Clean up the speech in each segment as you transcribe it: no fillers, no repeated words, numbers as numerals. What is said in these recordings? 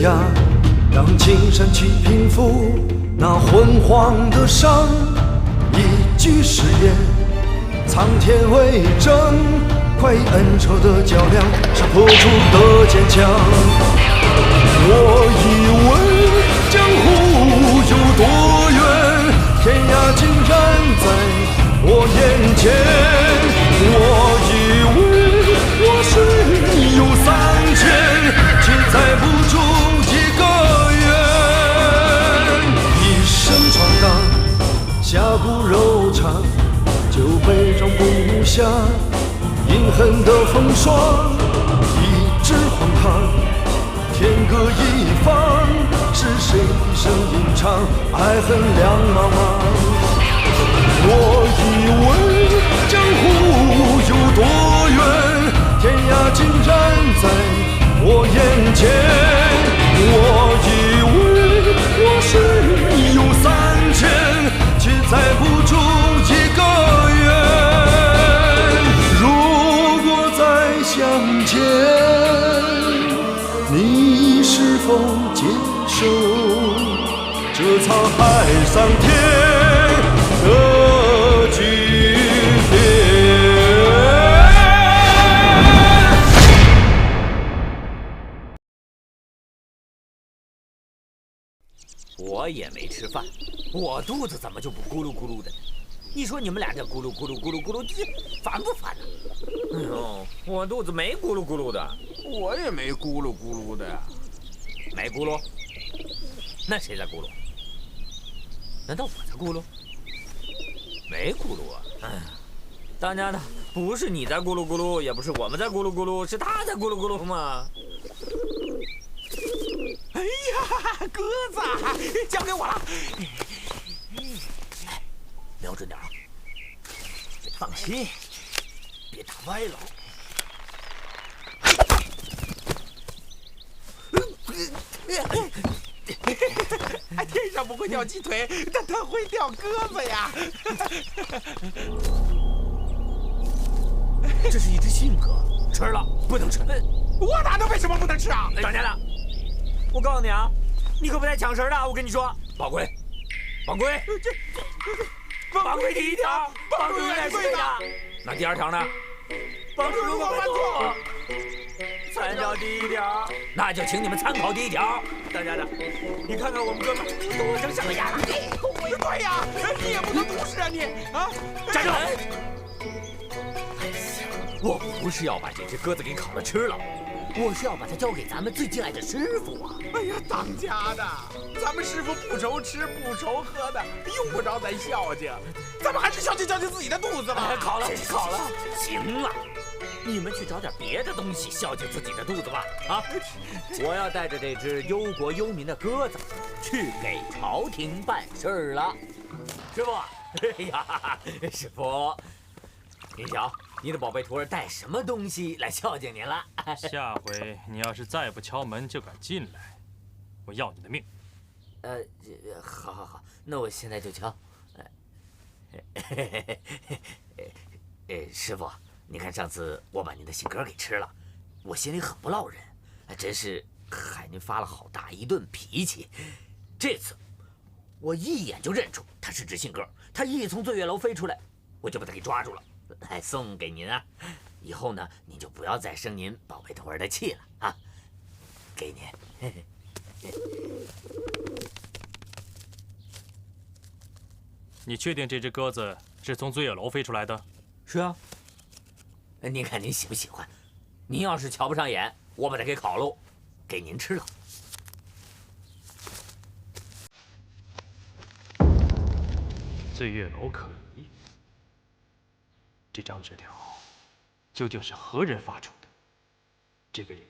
涯，让金山去平复那昏黄的伤。一句誓言，苍天为证，快意恩仇的较量是破除的坚强。我以为江湖有多远，天涯竟然在我眼前。我以为我水有3000，却载不住一个圆。一生闯荡，侠骨柔肠，酒杯中不下隐恨的风霜。一纸荒唐，天各一方，是谁一生吟唱，爱恨两茫茫。我以为江湖有多远，天涯竟然在我眼前。我以为我水有3000，却载不住一个圆。如果再相见，你是否接受这沧海桑田的句点？我也没吃饭，我肚子怎么就不咕噜咕噜的呢？你说你们俩这咕噜咕噜咕噜咕噜，这烦不烦呢？哎呦，我肚子没咕噜咕噜的，我也没咕噜咕噜的呀。没咕噜，那谁在咕噜？难道我在咕噜？没咕噜啊！哎呀，当家的，不是你在咕噜咕噜，也不是我们在咕噜咕噜，是他在咕噜咕噜吗？哎呀，鸽子，交给我了。瞄准点啊！放心，别打歪了。天上不会掉鸡腿，但它会掉鸽子呀！这是一只信鸽，吃了不能吃。我哪能为什么不能吃啊？当家的，我告诉你啊，你可不带抢食的。我跟你说，宝贵，宝贵，宝贵第一条，帮助永远是对的。那第2条呢？帮助如果犯错，参照第1条，那就请你们参考第1条。当家的，你看看我们哥们多成什么样了？对呀，你也不能无视啊你啊！站住！哎呀，我不是要把这只鸽子给烤了吃了，我是要把它交给咱们最敬爱的师傅啊！哎呀，当家的，咱们师傅不愁吃不愁喝的，用不着咱孝敬，咱们还是孝敬自己的肚子吧。烤了，烤了，行了。你们去找点别的东西孝敬自己的肚子吧！啊，我要带着这只忧国忧民的鸽子去给朝廷办事儿了。师傅，哎呀，师傅，您瞧，你的宝贝徒儿带什么东西来孝敬您了？下回你要是再不敲门就敢进来，我要你的命！好，那我现在就敲。师傅。你看，上次我把您的信鸽给吃了，我心里很不落忍，真是害您发了好大一顿脾气。这次我一眼就认出它是只信鸽，它一从醉月楼飞出来，我就把它给抓住了，来送给您啊。以后呢，您就不要再生您宝贝徒儿的气了啊。给您。你确定这只鸽子是从醉月楼飞出来的？是啊。您看您喜不喜欢？您要是瞧不上眼，我把它给烤喽，给您吃了。醉月楼可疑，这张纸条究竟是何人发出的？这个人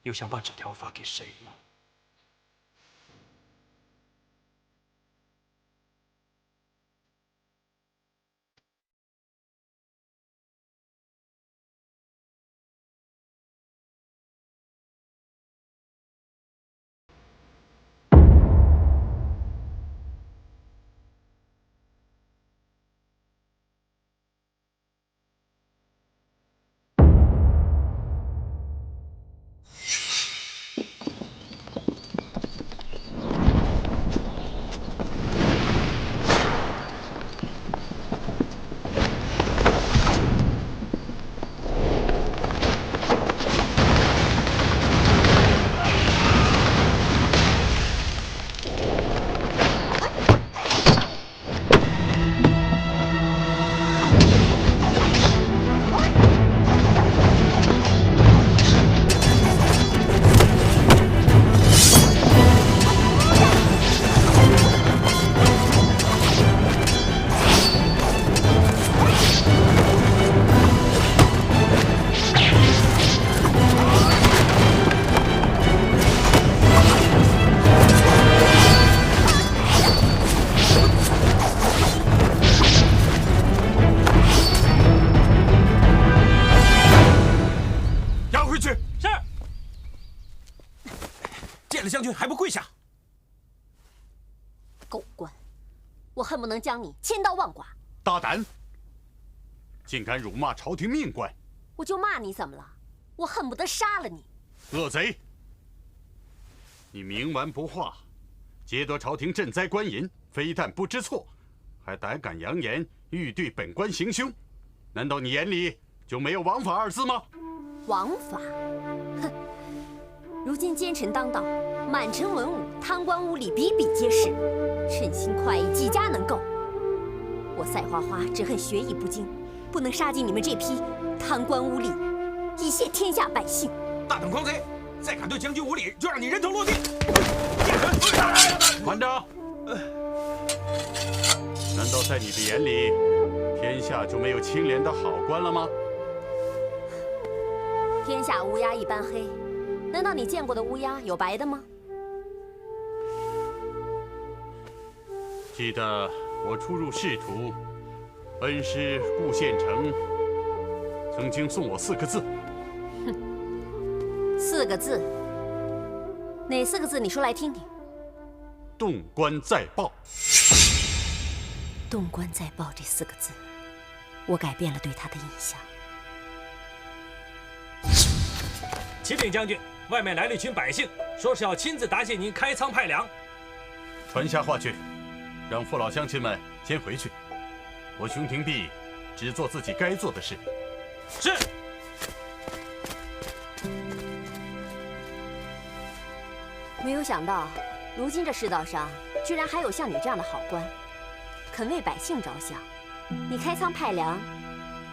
又想把纸条发给谁呢？将军还不跪下？狗官，我恨不能将你千刀万剐！大胆！竟敢辱骂朝廷命官！我就骂你怎么了？我恨不得杀了你！恶贼！你冥顽不化，劫夺朝廷赈灾官银，非但不知错，还胆敢扬言欲对本官行凶，难道你眼里就没有王法二字吗？王法？哼！如今奸臣当道，满城文武、贪官污吏比比皆是，趁心快意，几家能够？我赛花花只恨学艺不精，不能杀尽你们这批贪官污吏，以谢天下百姓。大胆狂贼！再敢对将军无礼，就让你人头落地！团长，难道在你的眼里，天下就没有清廉的好官了吗？天下乌鸦一般黑，难道你见过的乌鸦有白的吗？记得我初入仕途，恩师顾县城曾经送我4个字。 4个字，哪4个字？你说来听听。动官在报。动官在报这4个字，我改变了对他的印象。启禀将军，外面来了一群百姓，说是要亲自答谢您开仓派粮。传下话去，让父老乡亲们先回去。我熊廷弼只做自己该做的事。是。 没有想到，如今这世道上居然还有像你这样的好官，肯为百姓着想。你开仓派粮，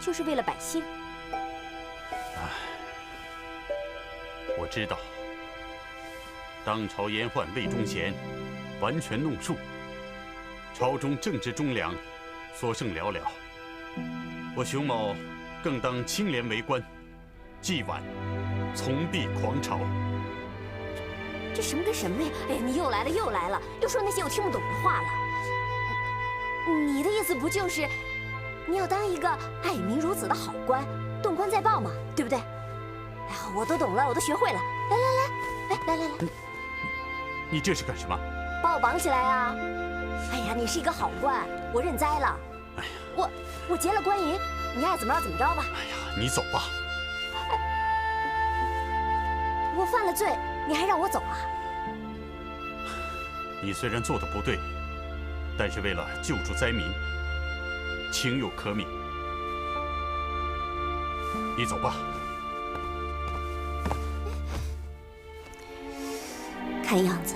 就是为了百姓。唉，我知道，当朝阉宦魏忠贤完全弄术，朝中正直忠良所剩寥寥。我熊某更当清廉为官，既晚从必狂朝。 这什么跟什么呀？哎，你又来了，又说那些我听不懂的话了。你的意思不就是你要当一个爱民如子的好官，动官在报嘛，对不对？哎呀，我都懂了，我都学会了。来，你这是干什么？把我绑起来啊！哎呀，你是一个好官，我认栽了。哎呀，我劫了官银，你爱怎么着怎么着吧。哎呀，你走吧。我犯了罪。 你还让我走啊？你虽然做的不对，但是为了救助灾民，情有可悯。你走吧。看样子，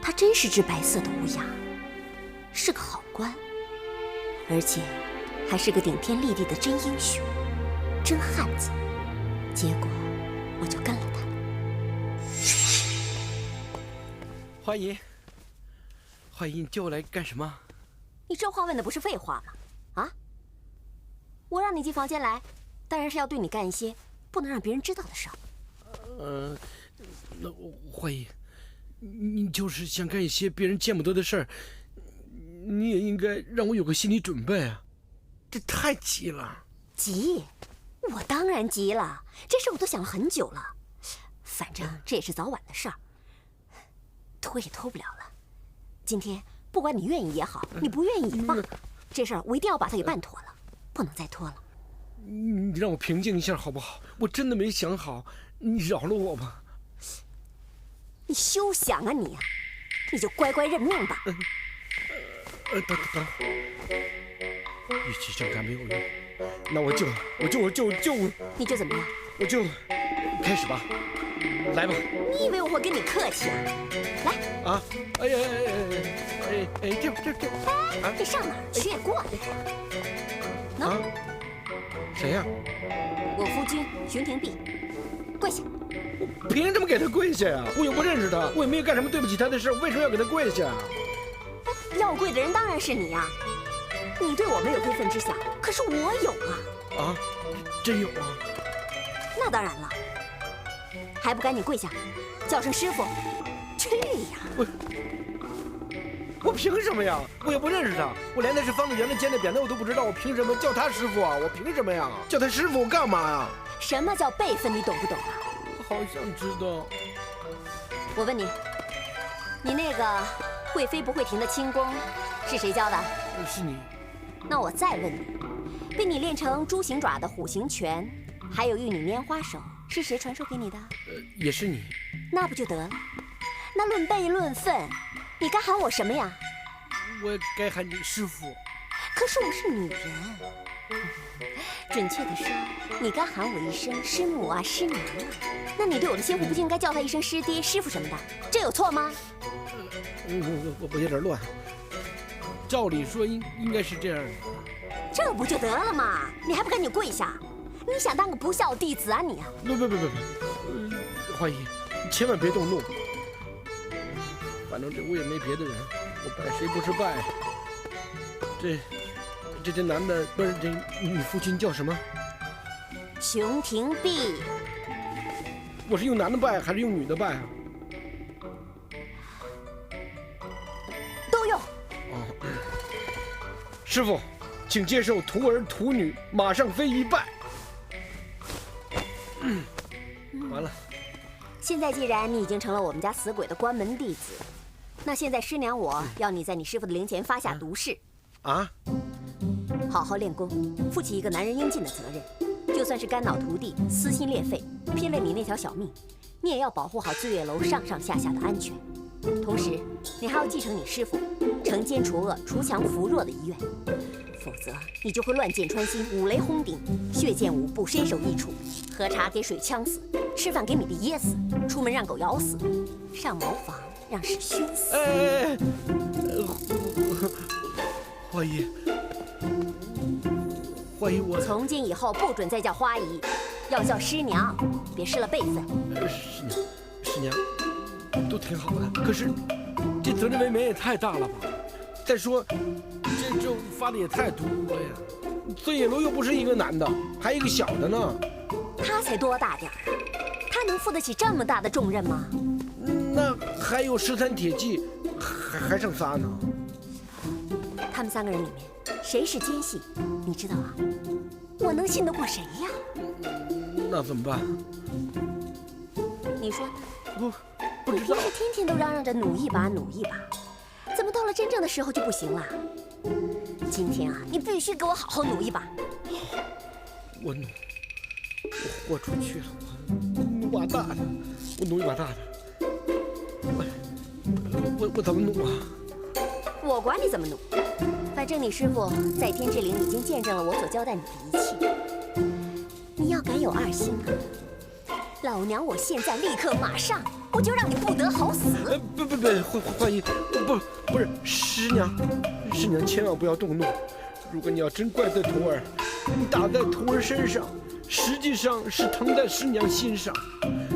他真是只白色的乌鸦，是个好官，而且还是个顶天立地的真英雄、真汉子。结果，我就跟了他。 华姨，华姨，你叫我来干什么？你这话问的不是废话吗？啊！我让你进房间来，当然是要对你干一些不能让别人知道的事儿。那华姨，你就是想干一些别人见不得的事儿，你也应该让我有个心理准备啊！这太急了。急？我当然急了，这事我都想了很久了。反正这也是早晚的事儿。 拖也拖不了了，今天不管你愿意也好，你不愿意也罢，这事儿我一定要把它给办妥了，不能再拖了。你让我平静一下好不好？我真的没想好，你饶了我吧。你休想啊你！你就乖乖认命吧。等，与其挣扎没有用，那我就，你就怎么样？我就开始吧。 来吧！你以为我会跟你客气啊？来啊！哎呀！这啊！这上哪儿去？过来！喏，谁呀？我夫君熊廷弼，跪下！我凭什么给他跪下呀？我又不认识他，我也没有干什么对不起他的事，为什么要给他跪下？要跪的人当然是你呀！你对我没有非分之想，可是我有啊！啊，真有啊！那当然了。 还不赶紧跪下，叫声师傅！去呀！我凭什么呀？我也不认识他，我连他是方的、圆的、尖的、扁的我都不知道，我凭什么叫他师傅啊？我凭什么呀？叫他师傅我干嘛呀？什么叫辈分？你懂不懂啊？好想知道。我问你，你那个会飞不会停的轻功是谁教的？是你。那我再问你，被你练成猪形爪的虎形拳，还有玉女拈花手，是谁传授给你的？也是你。那不就得了？那论辈论分，你该喊我什么呀？我该喊你师傅。可是我是女人，准确的说，你该喊我一声师母啊、师娘啊。那你对我的先父不就应该叫他一声师爹、师傅什么的？这有错吗？我有点乱。照理说应该是这样的。这不就得了吗？你还不赶紧跪下？你想当个不孝弟子啊你啊？不，花姨，你千万别动怒。反正这屋也没别的人，我拜谁不是拜？这男的不是这你父亲叫什么？熊廷弼。我是用男的拜还是用女的拜啊？都用。师傅，请接受徒儿徒女马上飞一拜。完了。现在既然你已经成了我们家死鬼的关门弟子，那现在师娘我要你在你师傅的灵前发下毒誓。啊？好好练功，负起一个男人应尽的责任。就算是肝脑涂地、撕心裂肺，拼了你那条小命，你也要保护好醉月楼上上下下的安全。同时，你还要继承你师傅惩奸除恶、除强扶弱的遗愿，否则你就会乱箭穿心、五雷轰顶、血溅五步、身首异处，喝茶给水呛死，吃饭给米粒噎死，出门让狗咬死，上茅房让屎熏死。花姨，我从今以后不准再叫花姨，要叫师娘，别失了辈分。师娘，都挺好的，可是这责任未免也太大了吧？再说，这咒发的也太毒了呀！醉月楼又不是一个男的，还一个小的呢。他才多大点儿啊？他能负得起这么大的重任吗？那还有13铁骑，还剩仨呢。他们3个人里面，谁是奸细？你知道啊？我能信得过谁呀？那怎么办？你说呢？不知道。不是天天都嚷嚷着努一把，努一把，怎么到了真正的时候就不行了？今天啊，你必须给我好好努一把。我豁出去了，我努把大的，我努一把大的。我怎么努啊？我管你怎么努，反正你师傅在天之灵已经见证了我所交代你的一切。你要敢有二心啊，老娘我现在立刻马上，我就让你不得好死！花姨，不是师娘千万不要动怒。如果你要真怪罪徒儿，你打在徒儿身上，实际上是疼在师娘心上。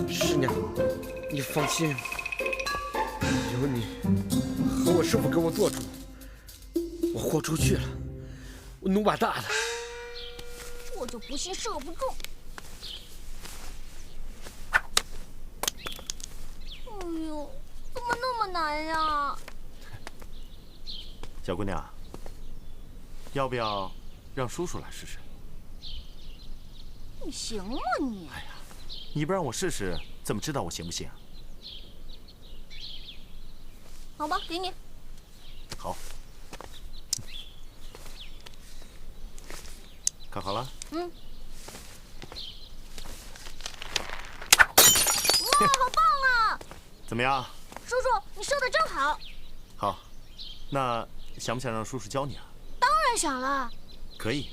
师娘，你放心，有你和我师傅给我做主，我豁出去了，我努把大的。我就不信射不中。哎呦，怎么那么难呀？小姑娘，要不要让叔叔来试试？你行吗你？哎呀，你不让我试试，怎么知道我行不行？好吧，给你。好，看好了。嗯。哇，好棒啊！怎么样？叔叔，你射得真好。好，那想不想让叔叔教你啊？当然想了。可以。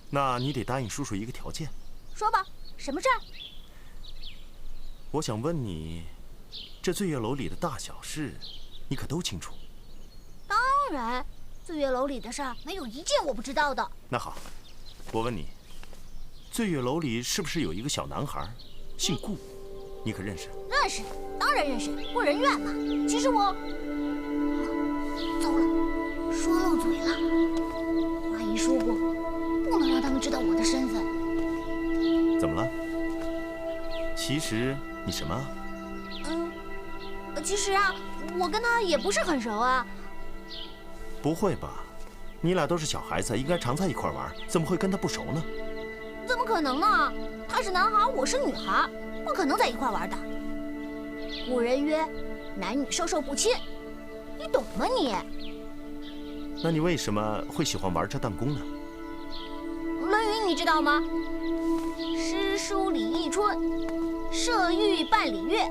那你得答应叔叔一个条件。说吧，什么事儿？我想问你，这醉月楼里的大小事，你可都清楚？当然，醉月楼里的事儿没有一件我不知道的。那好，我问你，醉月楼里是不是有一个小男孩，姓顾？你可认识？认识，当然认识，顾人怨嘛。其实我……糟了，说漏嘴了。阿姨说过，不能让他们知道我的身份。怎么了？其实你什么？其实啊，我跟他也不是很熟啊。不会吧？你俩都是小孩子，应该常在一块玩，怎么会跟他不熟呢？怎么可能呢？他是男孩，我是女孩，不可能在一块玩的。古人曰：“男女授受不亲，你懂吗你？那你为什么会喜欢玩这弹弓呢？《论语》你知道吗？诗书礼义春，射御半礼乐，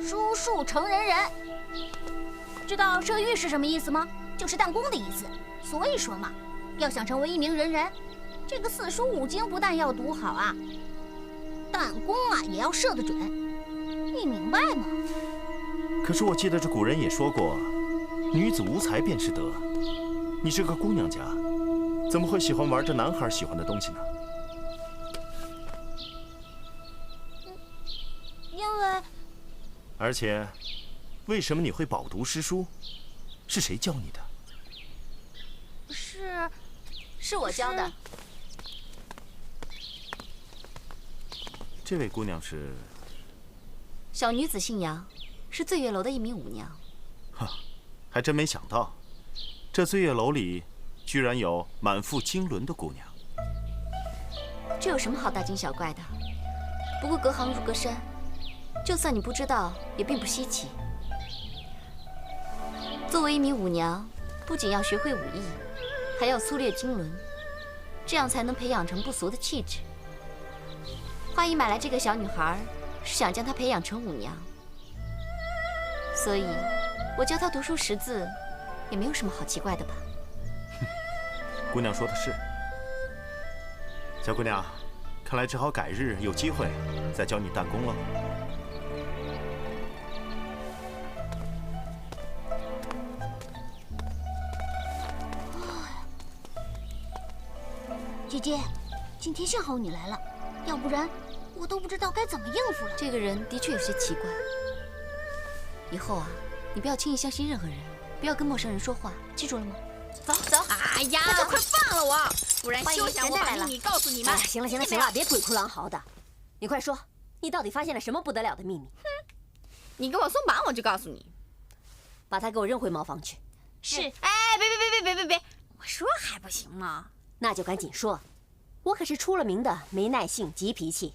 书数成人人。知道射御是什么意思吗？就是弹弓的意思。所以说嘛，要想成为一名仁人，这个四书五经不但要读好啊，弹弓啊也要射得准。你明白吗？可是我记得这古人也说过，女子无才便是德。你是个姑娘家，怎么会喜欢玩这男孩喜欢的东西呢？因为……而且，为什么你会饱读诗书？是谁教你的？是我教的。这位姑娘是？小女子姓杨，是醉月楼的一名舞娘。哈，还真没想到，这醉月楼里居然有满腹经纶的姑娘。这有什么好大惊小怪的？不过隔行如隔山，就算你不知道，也并不稀奇。作为一名舞娘，不仅要学会武艺，还要粗略经纶，这样才能培养成不俗的气质。花姨买来这个小女孩，是想将她培养成舞娘，所以我教她读书识字，也没有什么好奇怪的吧？姑娘说的是。小姑娘，看来只好改日有机会再教你弹弓了。姐姐，今天幸好你来了，要不然我都不知道该怎么应付了。这个人的确有些奇怪。以后啊，你不要轻易相信任何人，不要跟陌生人说话，记住了吗？走走。哎呀，快放了我，不然休想我把秘密告诉你们。行了行了行了，别鬼哭狼嚎的。你快说，你到底发现了什么不得了的秘密？你给我松绑，我就告诉你。把他给我扔回茅房去。是。哎，别！我说还不行吗？那就赶紧说，我可是出了名的没耐性、急脾气。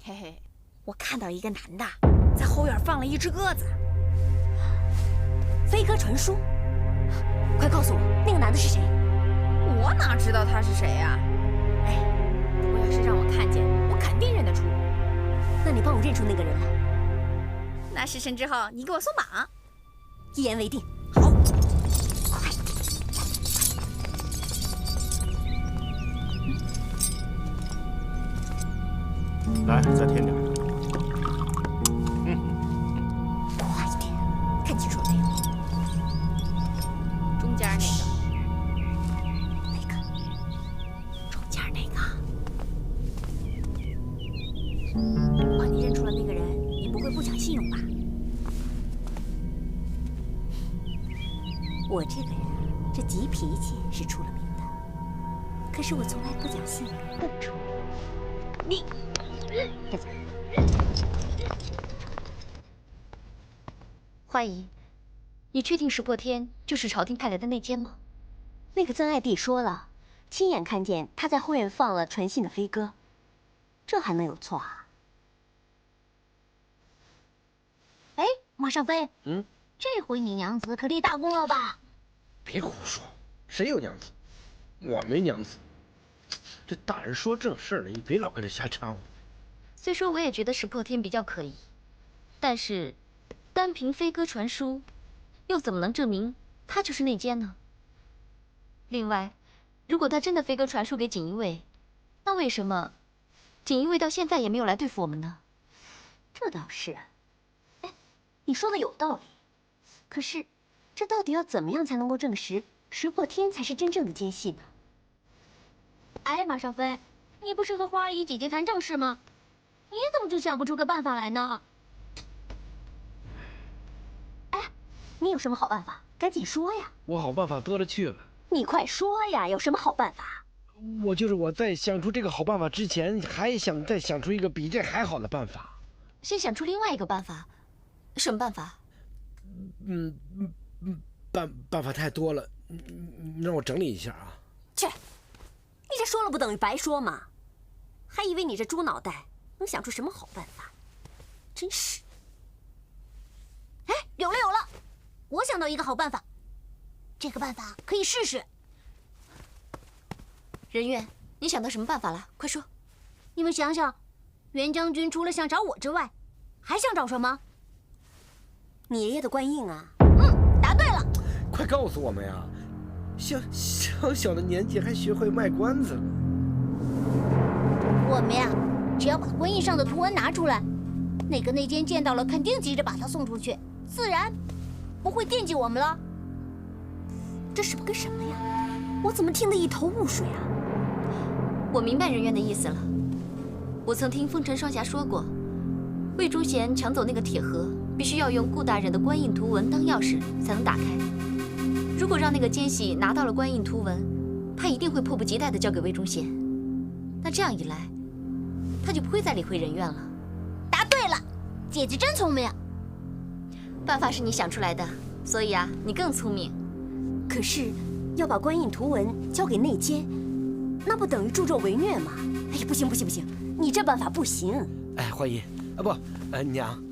嘿嘿，我看到一个男的在后院放了一只鸽子。飞鸽传书，快告诉我那个男的是谁？我哪知道他是谁呀？哎，不过要是让我看见，我肯定认得出。那你帮我认出那个人来。那事成之后，你给我松绑。一言为定。好。来，再添点。快一点，看清楚了没有？中间那个。那个。中间那个。哇，你认出了那个人，你不会不讲信用吧？我这个人，这急脾气是出了名的，可是我从来不讲信用。你。花姨，你确定石破天就是朝廷派来的内奸吗？那个曾爱弟说了，亲眼看见他在后院放了传信的飞鸽，这还能有错啊？哎，马上飞，这回你娘子可立大功了吧？别胡说，谁有娘子？我没娘子。这大人说正事了，你别老跟着瞎掺和。虽说我也觉得石破天比较可疑，但是单凭飞鸽传书，又怎么能证明他就是内奸呢？另外，如果他真的飞鸽传书给锦衣卫，那为什么锦衣卫到现在也没有来对付我们呢？这倒是。哎，你说的有道理。可是，这到底要怎么样才能够证实石破天才是真正的奸细呢？哎，马少飞，你不是和花姨姐姐谈正事吗？你怎么就想不出个办法来呢？哎，你有什么好办法？赶紧说呀！我好办法多了去了。你快说呀！有什么好办法？我在想出这个好办法之前，还想再想出一个比这还好的办法。先想出另外一个办法，什么办法？办法太多了，你让我整理一下啊。去，你这说了不等于白说嘛？还以为你这猪脑袋能想出什么好办法？真是。哎，有了，我想到一个好办法，这个办法可以试试。人愿，你想到什么办法了？快说！你们想想，袁将军除了想找我之外，还想找什么？你爷爷的官印啊！答对了！快告诉我们呀！小小的年纪还学会卖关子了。我们呀，只要把官印上的图文拿出来，那个内奸见到了，肯定急着把他送出去，自然不会惦记我们了。这什么跟什么呀？我怎么听得一头雾水啊？我明白人愿的意思了。我曾听风尘双侠说过，魏忠贤抢走那个铁盒，必须要用顾大人的官印图文当钥匙才能打开。如果让那个奸细拿到了官印图文，他一定会迫不及待地交给魏忠贤。那这样一来，他就不会再理会人愿了。答对了，姐姐真聪明。办法是你想出来的，所以啊，你更聪明。可是要把官印图文交给内奸，那不等于助纣为虐吗？哎呀，不行，你这办法不行。哎，欢姨啊，不，娘，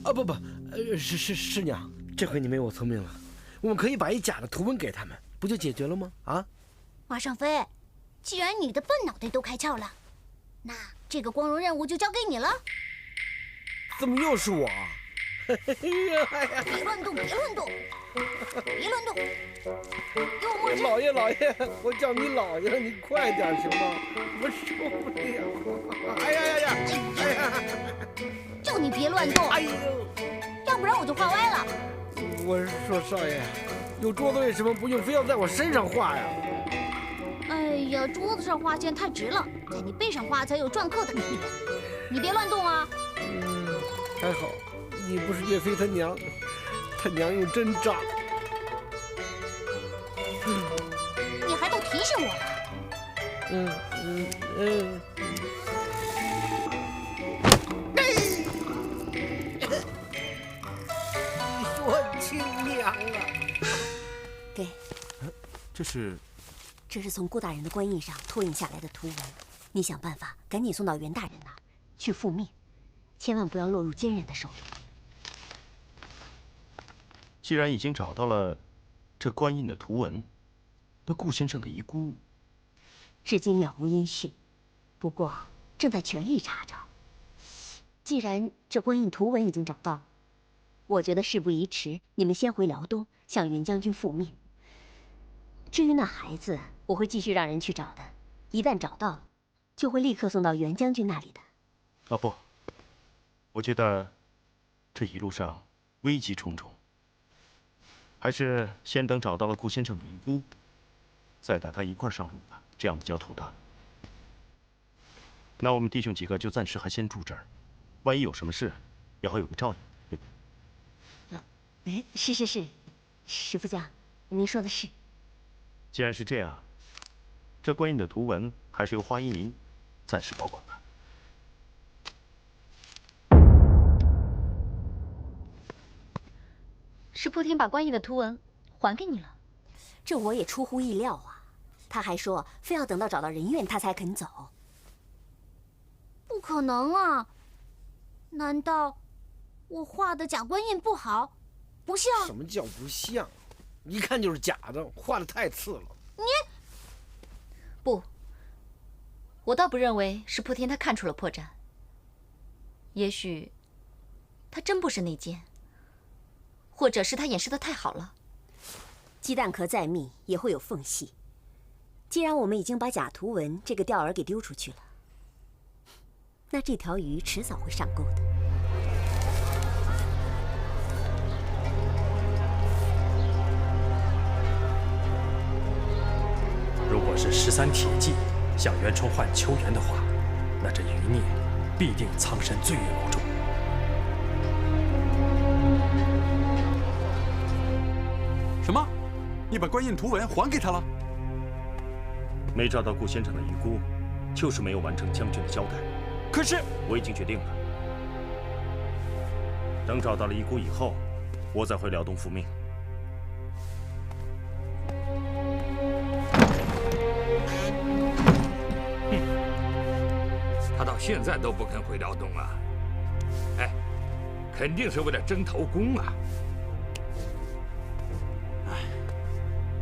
啊不，是娘，这回你没我聪明了。我们可以把一假的图文给他们，不就解决了吗？啊，华尚飞，既然你的笨脑袋都开窍了，那这个光荣任务就交给你了。怎么又是我？别乱动！给我墨汁！老爷，我叫你老爷，你快点行吗？我受不了！哎呀！叫你别乱动！哎呦，要不然我就画歪了。我是说少爷，有桌子为什么不用，非要在我身上画呀？哎呀，桌子上画线太直了，在你背上画才有篆刻的感觉。你别乱动啊！还好，你不是岳飞他娘，他娘用针扎。你还都提醒我了。你说亲娘啊！给，这是从顾大人的官印上拓印下来的图文，你想办法赶紧送到袁大人那儿去复命，千万不要落入奸人的手里。既然已经找到了这官印的图文，那顾先生的遗孤至今杳无音讯，不过正在全力查找。既然这官印图文已经找到了，我觉得事不宜迟，你们先回辽东向袁将军复命。至于那孩子，我会继续让人去找的，一旦找到了，就会立刻送到袁将军那里的。啊不，我觉得这一路上危机重重，还是先等找到了顾先生的遗孤，再带他一块上路吧，这样比较妥当。那我们弟兄几个就暂时还先住这儿，万一有什么事，也好有个照应，对吧？是，石副将，您说的是。既然是这样，这官印的图文还是由花依林暂时保管吧。石破天把官印的图文还给你了，这我也出乎意料啊。他还说非要等到找到人愿他才肯走。不可能啊！难道我画的假官印不好，不像？什么叫不像？一看就是假的，画的太次了。你不，我倒不认为石破天他看出了破绽。也许他真不是内奸，或者是他掩饰的太好了。鸡蛋壳再密也会有缝隙。既然我们已经把假图文这个钓饵给丢出去了，那这条鱼迟早会上钩的。如果是13铁骑向袁崇焕求援的话，那这余孽必定藏身醉月楼中。什么？你把官印图文还给他了？没找到顾先生的遗孤，就是没有完成将军的交代。可是我已经决定了，等找到了遗孤以后，我再回辽东复命。他到现在都不肯回辽东啊！哎，肯定是为了争头功啊！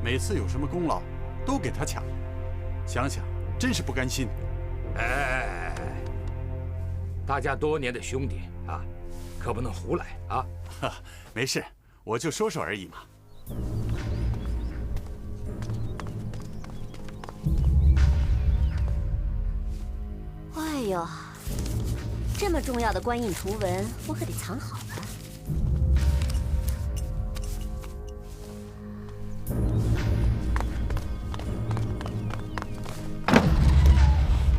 每次有什么功劳都给他抢，想想真是不甘心。哎，大家多年的兄弟啊，可不能胡来啊！没事，我就说说而已嘛。哎呦，这么重要的官印图文，我可得藏好了。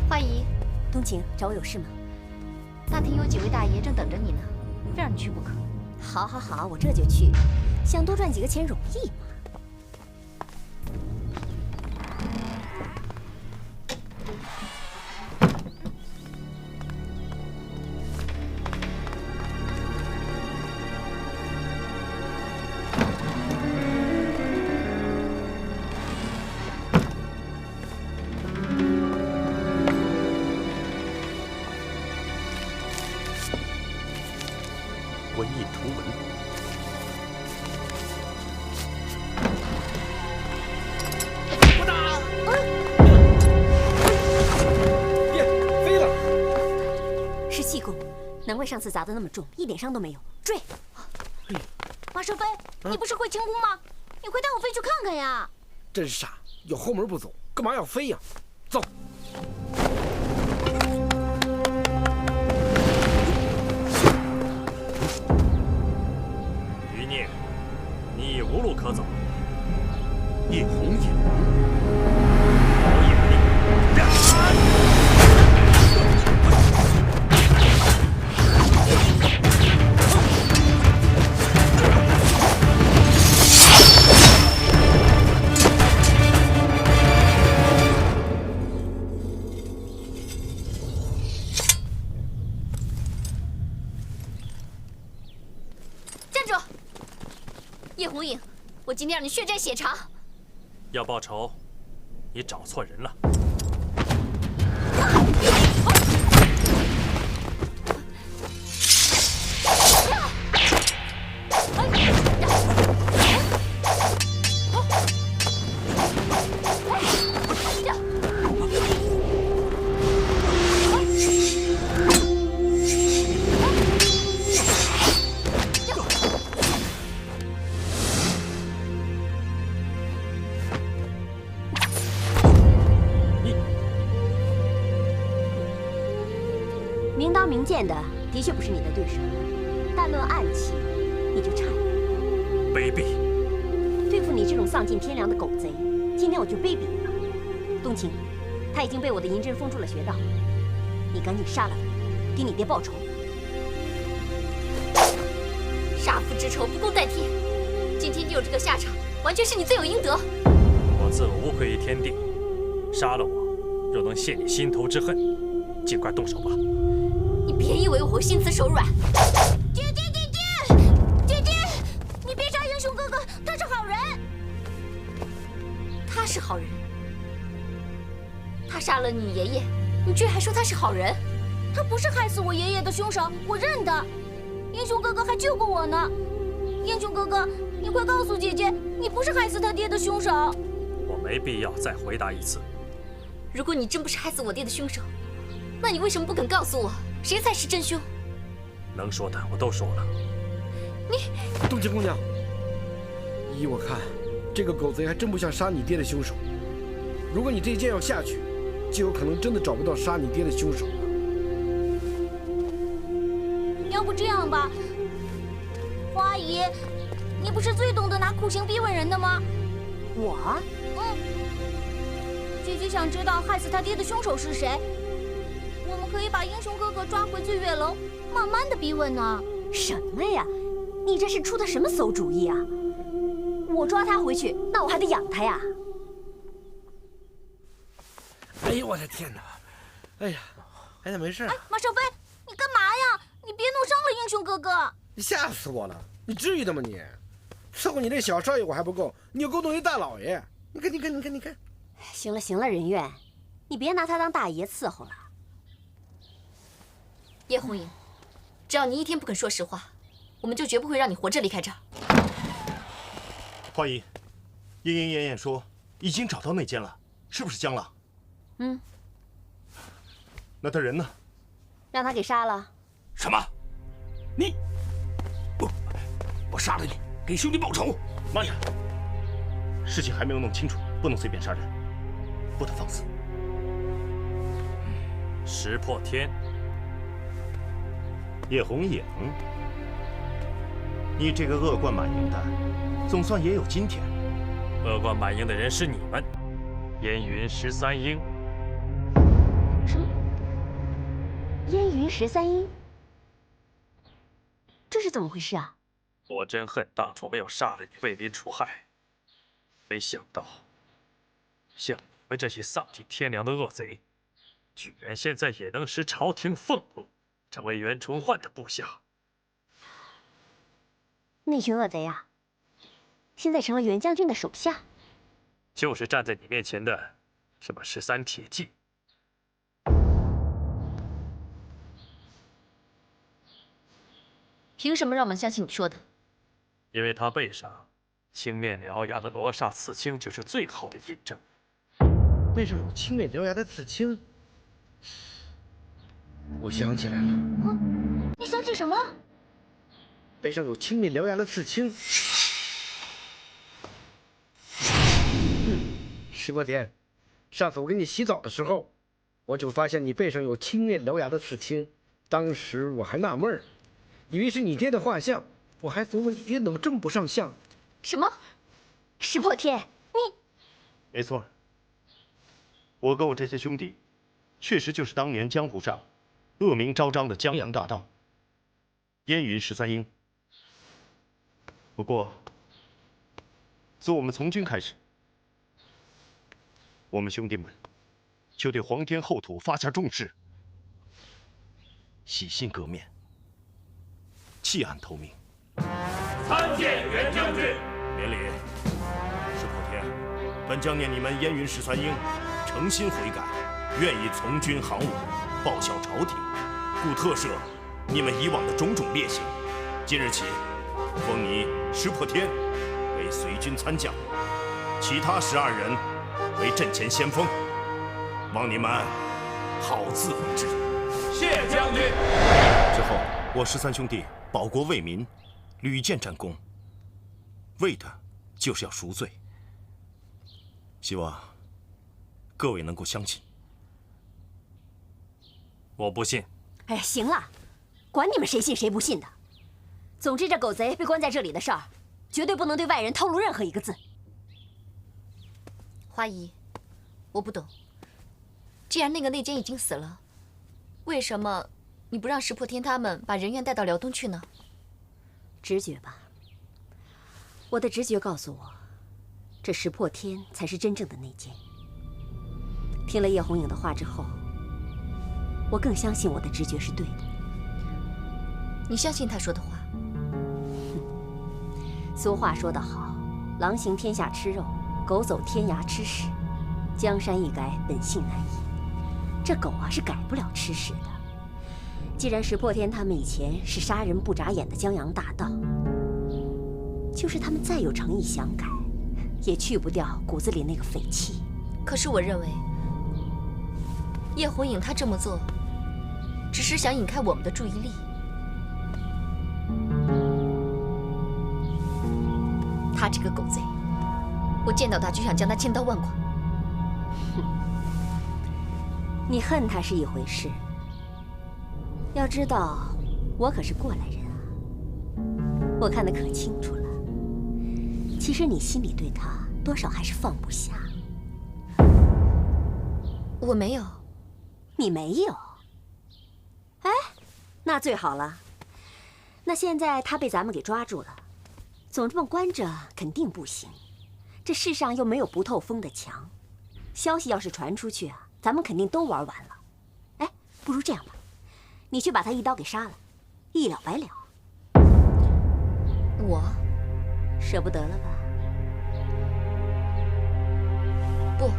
花姨，冬晴，找我有事吗？大厅有几位大爷正等着你呢，非让你去不可。好，好，好，我这就去。想多赚几个钱容易吗？文印图文。我打！耶，飞了！是气功，难怪上次砸得那么重，一点伤都没有。追！马少飞，你不是会轻功吗？你快带我飞去看看呀！真傻，有后门不走，干嘛要飞呀？走。余孽，你已无路可走。叶红影，好眼力！站住！叶红影，我今天让你血债血偿。要报仇，你找错人了。明刀明剑的，的确不是你的对手，但论暗器，你就差一点。卑鄙！对付你这种丧尽天良的狗贼，今天我就卑鄙你了。冬晴，他已经被我的银针封住了穴道，你赶紧杀了他，给你爹报仇。杀父之仇不共戴天，今天你有这个下场，完全是你罪有应得。我自无愧于天地，杀了我，若能泄你心头之恨，尽快动手吧。你别以为我会心慈手软。爹爹爹爹，爹爹，你别杀英雄哥哥，他是好人。他是好人，他杀了你爷爷，你居然还说他是好人？他不是害死我爷爷的凶手，我认得。英雄哥哥还救过我呢。英雄哥哥，你快告诉姐姐，你不是害死他爹的凶手。我没必要再回答一次。如果你真不是害死我爹的凶手，那你为什么不肯告诉我，谁才是真凶？能说的我都说了。你，冬晴姑娘，依我看，这个狗贼还真不像杀你爹的凶手。如果你这一剑要下去，就有可能真的找不到杀你爹的凶手了。要不这样吧，花姨，你不是最懂得拿酷刑逼问人的吗？我？姐姐想知道害死他爹的凶手是谁。我们可以把英雄哥哥抓回醉月楼，慢慢的逼问呢。什么呀？你这是出的什么馊主意啊？我抓他回去，那我还得养他呀。哎呦我的天哪！哎呀，哎呀没事。哎，马少飞，你干嘛呀？你别弄伤了英雄哥哥。你吓死我了！你至于的吗你？伺候你这小少爷我还不够，你又勾动一大老爷。你看。行了行了，任怨，你别拿他当大爷伺候了。叶红影，只要你一天不肯说实话，我们就绝不会让你活着离开这儿。花姨，莺莺燕燕说已经找到那间了，是不是江郎？嗯。那他人呢？让他给杀了。什么？你，我杀了你，给兄弟报仇！慢着，事情还没有弄清楚，不能随便杀人，不得放肆。石破天，叶红影，你这个恶贯满盈的，总算也有今天。恶贯满盈的人是你们，燕云13英。什么？燕云13英？这是怎么回事啊？我真恨当初没有杀了你，为民除害。没想到，像你们这些丧尽天良的恶贼，居然现在也能使朝廷愤怒，成为袁崇焕的部下。那群恶贼啊，现在成了袁将军的手下。就是站在你面前的什么13铁骑。凭什么让我们相信你说的？因为他背上青面獠牙的罗刹刺青就是最好的印证。背上有青面獠牙的刺青，我想起来了。你想起什么？背上有青面獠牙的刺青。石破天，上次我给你洗澡的时候，我就发现你背上有青面獠牙的刺青。当时我还纳闷儿，以为是你爹的画像，我还琢磨你爹怎么这么不上相。什么？石破天，你……没错，我跟我这些兄弟，确实就是当年江湖上恶名昭彰的江洋大盗燕云13英。不过，自我们从军开始，我们兄弟们就对皇天厚土发下重誓，洗心革面，弃暗投明。参见袁将军。免礼。石破天，本将念你们燕云13英诚心悔改，愿意从军行伍，报效朝廷，故特赦你们以往的种种劣行。今日起，封你石破天为随军参将，其他12人为阵前先锋，望你们好自为之。谢将军。之后，我13兄弟保国为民，屡建战功，为的就是要赎罪。希望各位能够相信。我不信。哎，行了，管你们谁信谁不信的。总之，这狗贼被关在这里的事儿，绝对不能对外人透露任何一个字。花姨，我不懂，既然那个内奸已经死了，为什么你不让石破天他们把人员带到辽东去呢？直觉吧。我的直觉告诉我，这石破天才是真正的内奸。听了叶红影的话之后，我更相信我的直觉是对的。你相信他说的话？俗话说得好，狼行天下吃肉，狗走天涯吃屎。江山易改，本性难移。这狗啊是改不了吃屎的。既然石破天他们以前是杀人不眨眼的江洋大盗，就是他们再有诚意想改，也去不掉骨子里那个匪气。可是我认为，叶红影他这么做，只是想引开我们的注意力。他这个狗贼，我见到他就想将他千刀万剐。你恨他是一回事，要知道，我可是过来人啊，我看得可清楚了。其实你心里对他多少还是放不下。我没有。你没有？哎，那最好了。那现在他被咱们给抓住了，总这么关着肯定不行。这世上又没有不透风的墙，消息要是传出去啊，咱们肯定都玩完了。哎，不如这样吧，你去把他一刀给杀了，一了百了。我舍不得了吧？不，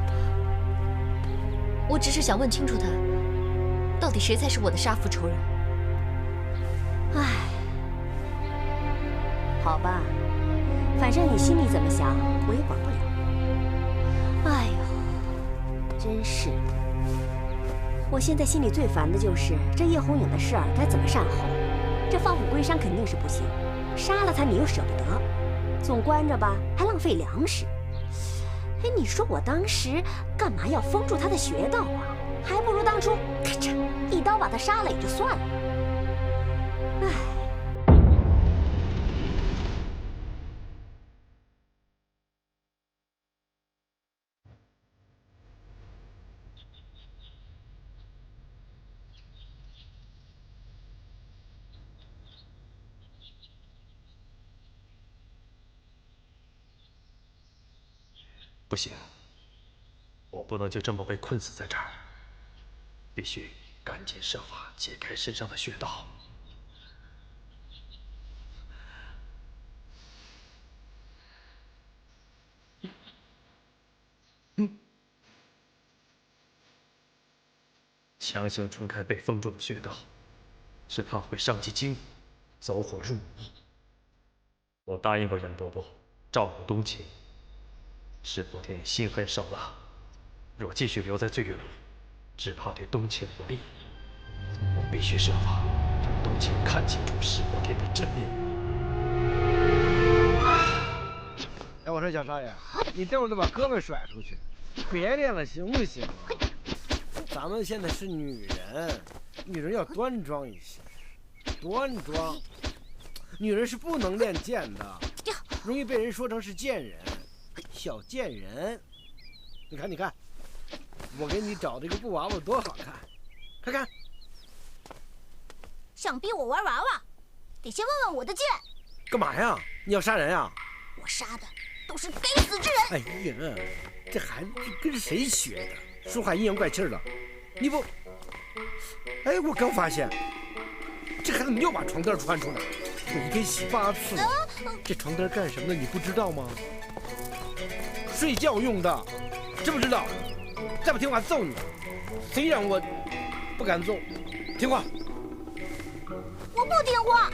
我只是想问清楚他，到底谁才是我的杀父仇人？唉，好吧，反正你心里怎么想，我也管不了。真是。我现在心里最烦的就是这叶红影的事儿该怎么善后。这放虎归山肯定是不行，杀了他你又舍不得，总关着吧还浪费粮食。哎，你说我当时干嘛要封住他的穴道啊？还不如当初咔嚓一刀把他杀了也就算了。唉。不行，我不能就这么被困死在这儿，必须赶紧设法解开身上的穴道。强行冲开被封住的穴道，是怕会伤及筋骨，走火入魔。我答应过任伯伯照顾冬青。石破天心狠手辣，若继续留在醉月楼，只怕对冬青不利。我必须设法让冬青看清楚石破天的真面目。哎，我说小少爷，你等会儿再把胳膊甩出去，别练了行不行？咱们现在是女人，女人要端庄一些，端庄。女人是不能练剑的，容易被人说成是贱人。小贱人，你看，你看，我给你找的一个布娃娃多好看，看看。想逼我玩娃娃，得先问问我的剑。干嘛呀？你要杀人啊？我杀的都是该死之人。哎呀，这孩子跟谁学的？说话阴阳怪气的。你不……哎，我刚发现，这孩子又把床单穿出来，我一天洗8次。这床单干什么的？你不知道吗？睡觉用的，知不知道？再不听话揍你！虽然我不敢揍，听话。我不听话。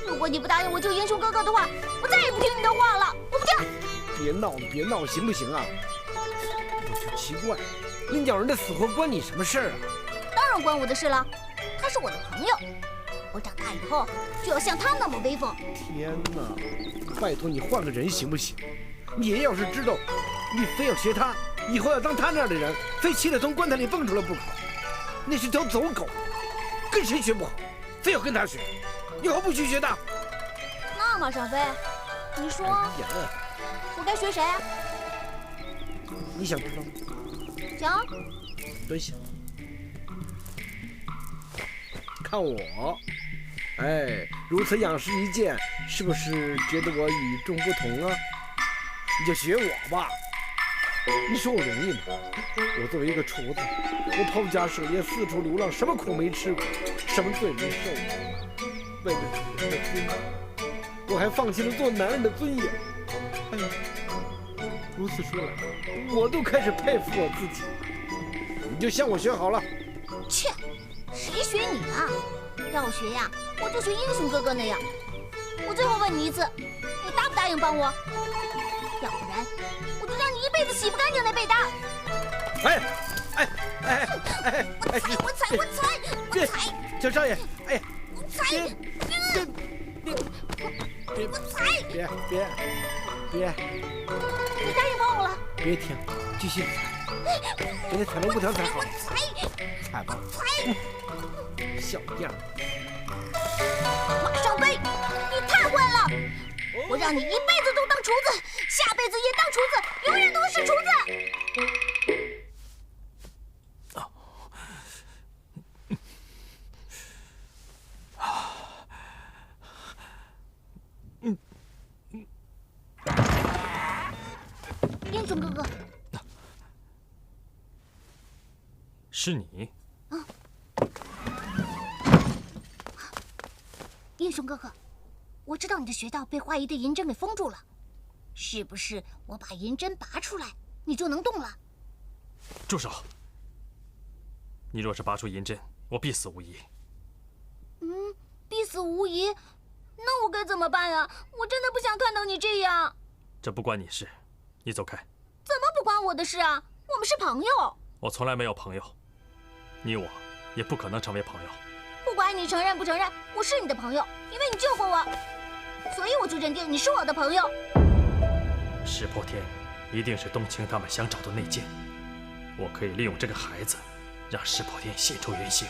如果你不答应我救英雄哥哥的话，我再也不听你的话了。我不听。别闹了，别闹了，行不行啊？我就奇怪，领导人的死活关你什么事儿啊？当然关我的事了，他是我的朋友。我长大以后就要像他那么威风。天哪！拜托你换个人行不行？你爷要是知道你非要学他，以后要当他那样的人，非气得从棺材里蹦出来不可。那是条走狗，跟谁学不好，非要跟他学，以后不许学他。那么上飞，你说我该学谁？你想知道吗？想。蹲下，看我。哎，如此仰视一剑，是不是觉得我与众不同啊？你就学我吧。你说我容易吗？我作为一个厨子，我抛家舍业四处流浪，什么苦没吃过，什么罪没受过。为了女人的尊严，我还放弃了做男人的尊严。哎呀，如此说来，我都开始佩服我自己。你就向我学好了。切，谁学你啊？要我学呀，我就学英雄哥哥那样。我最后问你一次，你答不答应帮我？要不然，我就让你一辈子洗不干净那被单。我踩！小少爷，哎，我踩！别！你答应帮我了？别停，继续踩，给你踩那布条踩好。踩吧。小样！马上飞！你太坏了！我让你一辈子都当厨子，下辈子也当厨子，永远都是厨子。英雄哥哥，是你？英雄哥哥，我知道你的穴道被华姨的银针给封住了，是不是我把银针拔出来，你就能动了？住手！你若是拔出银针，我必死无疑。必死无疑？那我该怎么办呀？我真的不想看到你这样。这不关你事，你走开。怎么不关我的事啊？我们是朋友。我从来没有朋友，你我也不可能成为朋友。不管你承认不承认，我是你的朋友，因为你救过我，所以我就认定你是我的朋友。石破天一定是冬青他们想找的内奸，我可以利用这个孩子，让石破天现出原形。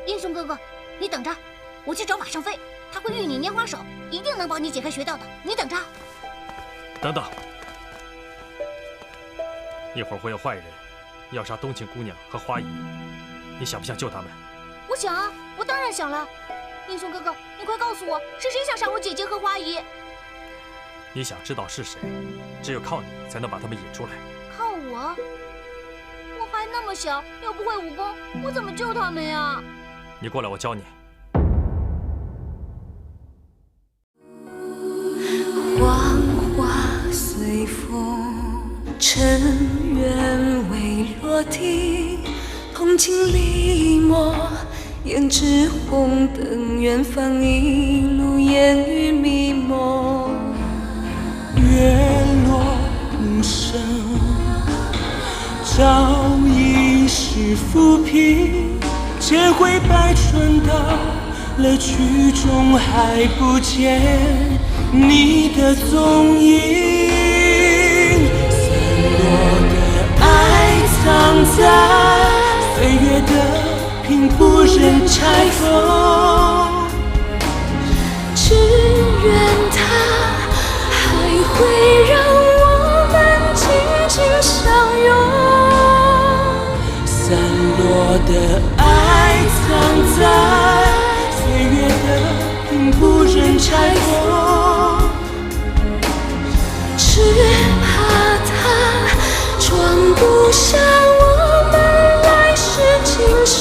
英雄哥哥，你等着，我去找马上飞，他会玉你拈花手，一定能帮你解开穴道的。你等着。等等，一会儿会有坏人要杀冬青姑娘和花姨，你想不想救他们？我想啊，我当然想了。英雄哥哥，你快告诉我，是谁想杀我姐姐和花姨？你想知道是谁，只有靠你才能把他们引出来。靠我？我还那么小，又不会武功，我怎么救他们呀？你过来，我教你。黄花随风，尘缘未落地。铜镜离墨，胭脂红，等远方一路烟雨迷蒙。月落无声，照一世浮萍。千回百转到了曲终，还不见你的踪影。散落的爱藏在岁月的瓶，不忍拆封。只愿它还会让我们紧紧相拥。散落的爱藏在岁月的瓶，不忍拆封。只怕它装不下我们来世今生。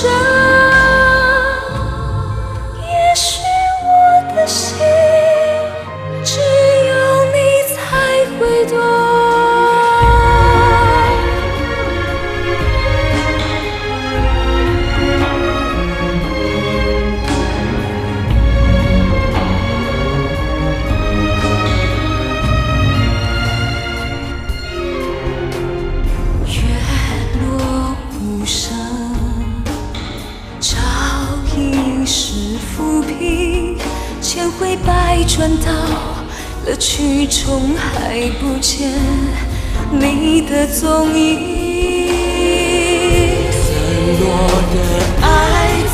也许我的心只有你才会懂。千回百转到了曲终，还不见你的踪影。散落的爱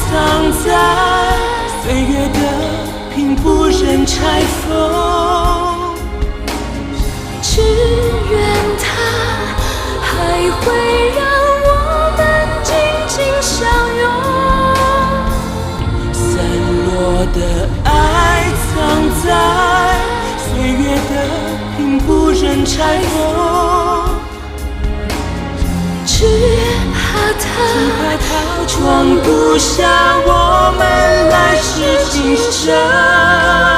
藏在岁月的瓶，不忍拆封。只愿它还会让我们紧紧相拥。落的爱藏在岁月的瓶，不忍拆封。只怕它装不下我们来世今生。